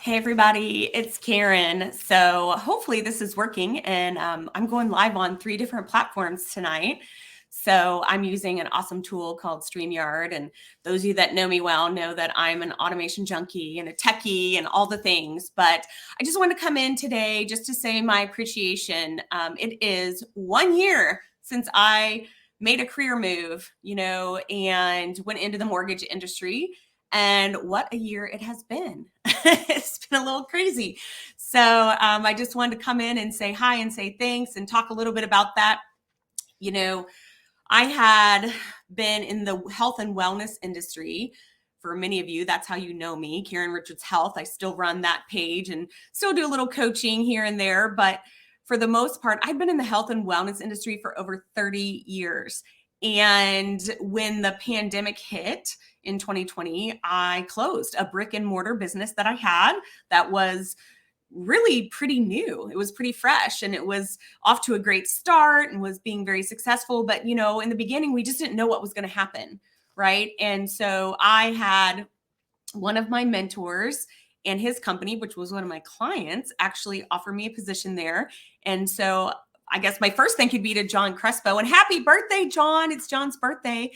Hey everybody, it's Karen. So hopefully this is working and I'm going live on 3 different platforms tonight. So I'm using an awesome tool called StreamYard. And those of you that know me well know that I'm an automation junkie and a techie and all the things. But I just want to come in today just to say my appreciation. It is 1 year since I made a career move, and went into the mortgage industry. And what a year it has been. It's been a little crazy. So I just wanted to come in and say hi and say thanks and talk a little bit about that. I had been in the health and wellness industry. For many of you, that's how you know me, Karen Richards Health. I still run that page and still do a little coaching here and there. But for the most part, I've been in the health and wellness industry for over 30 years. And when the pandemic hit in 2020, I closed a brick and mortar business that I had that was really pretty new. It was pretty fresh and it was off to a great start and was being very successful. But, in the beginning, we just didn't know what was going to happen. Right. And so I had one of my mentors and his company, which was one of my clients, actually offer me a position there. And so I guess my first thing could be to John Crespo, and happy birthday, John. It's John's birthday.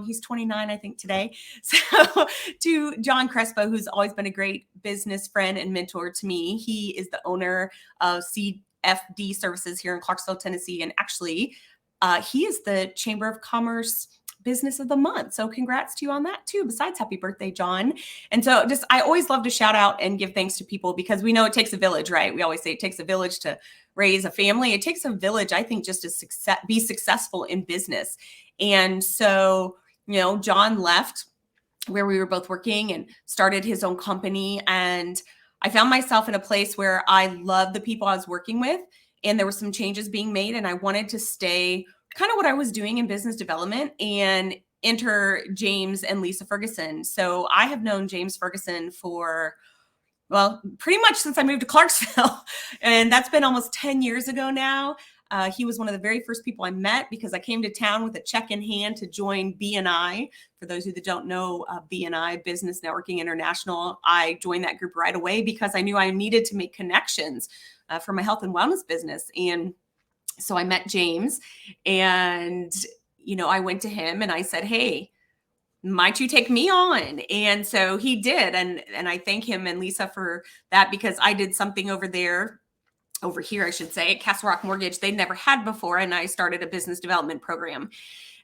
He's 29, I think, today. So to John Crespo, who's always been a great business friend and mentor to me. He is the owner of CFD Services here in Clarksville, Tennessee. And actually, he is the Chamber of Commerce Business of the Month. So congrats to you on that too, besides happy birthday, John. And so I always love to shout out and give thanks to people because we know it takes a village, right? We always say it takes a village to raise a family. It takes a village, I think, just to be successful in business. And so, John left where we were both working and started his own company. And I found myself in a place where I loved the people I was working with. And there were some changes being made. And I wanted to stay kind of what I was doing in business development and enter James and Lisa Ferguson. So I have known James Ferguson for, pretty much since I moved to Clarksville. And that's been almost 10 years ago now. He was one of the very first people I met because I came to town with a check in hand to join BNI. For those of you that don't know, BNI, Business Networking International, I joined that group right away because I knew I needed to make connections for my health and wellness business. And so I met James and, I went to him and I said, hey, might you take me on? And so he did. And I thank him and Lisa for that because I did something over here, I should say, at Castle Rock Mortgage they'd never had before. And I started a business development program.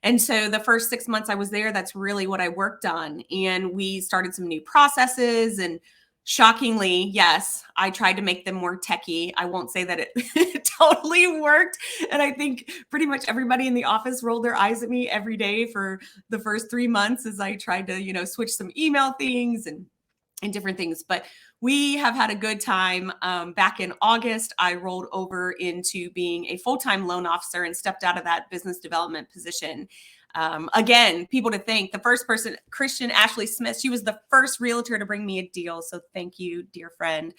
And so the first 6 months I was there, that's really what I worked on. And we started some new processes and shockingly, yes, I tried to make them more techie. I won't say that it totally worked. And I think pretty much everybody in the office rolled their eyes at me every day for the first 3 months as I tried to, switch some email things and different things. But we have had a good time. Back in August, I rolled over into being a full-time loan officer and stepped out of that business development position. Again, people to thank. The first person, Christian Ashley Smith, she was the first realtor to bring me a deal. So thank you, dear friend,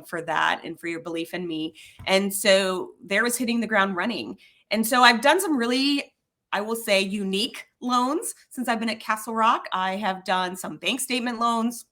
for that and for your belief in me. And so there was hitting the ground running. And so I've done some really, I will say, unique loans since I've been at Castle Rock. I have done some bank statement loans.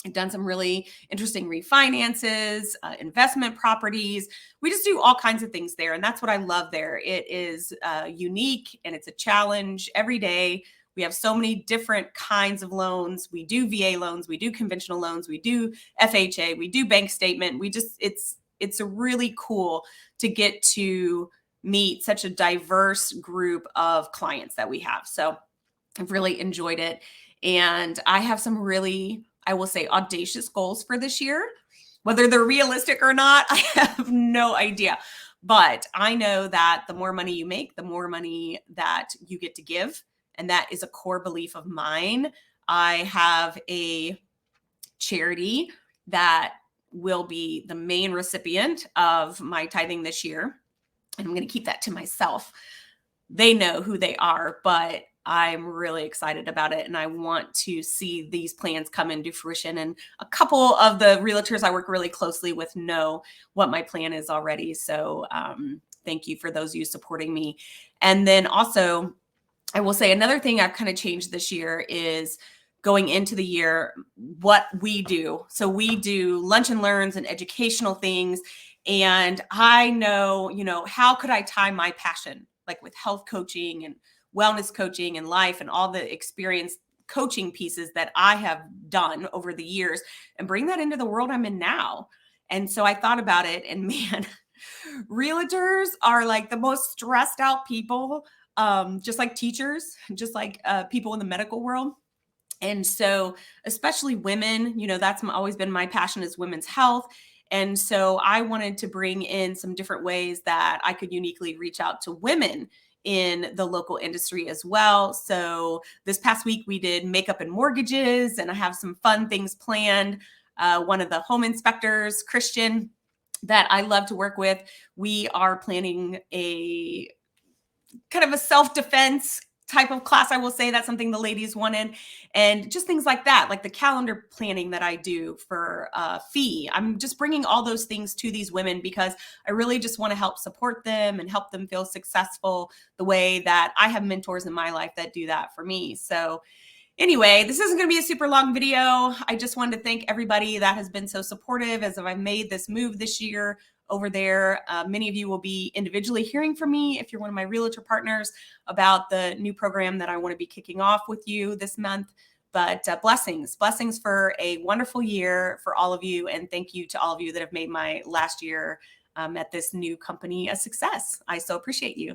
I've done some really interesting refinances, investment properties. We just do all kinds of things there. And that's what I love there. It is unique and it's a challenge every day. We have so many different kinds of loans. We do VA loans. We do conventional loans. We do FHA. We do bank statement. It's a really cool to get to meet such a diverse group of clients that we have. So I've really enjoyed it. And I have some really, I will say, audacious goals for this year. Whether they're realistic or not, I have no idea. But I know that the more money you make, the more money that you get to give. And that is a core belief of mine. I have a charity that will be the main recipient of my tithing this year. And I'm going to keep that to myself. They know who they are, but I'm really excited about it. And I want to see these plans come into fruition. And a couple of the realtors I work really closely with know what my plan is already. So thank you for those of you supporting me. And then also, I will say another thing I've kind of changed this year is going into the year what we do. So we do lunch and learns and educational things. And I know, how could I tie my passion, like with health coaching and wellness coaching and life and all the experience coaching pieces that I have done over the years and bring that into the world I'm in now. And so I thought about it, and man, realtors are like the most stressed out people, just like teachers, just like people in the medical world. And so, especially women, that's always been my passion is women's health. And so I wanted to bring in some different ways that I could uniquely reach out to women in the local industry as well. So this past week we did makeup and mortgages, and I have some fun things planned. One of the home inspectors, Christian, that I love to work with, we are planning a kind of a self-defense type of class. I will say that's something the ladies wanted, and just things like that, like the calendar planning that I do for fee. I'm just bringing all those things to these women because I really just want to help support them and help them feel successful the way that I have mentors in my life that do that for me. So anyway, this isn't going to be a super long video. I just wanted to thank everybody that has been so supportive as I've made this move this year over there. Many of you will be individually hearing from me if you're one of my realtor partners about the new program that I want to be kicking off with you this month. But blessings for a wonderful year for all of you. And thank you to all of you that have made my last year at this new company a success. I so appreciate you.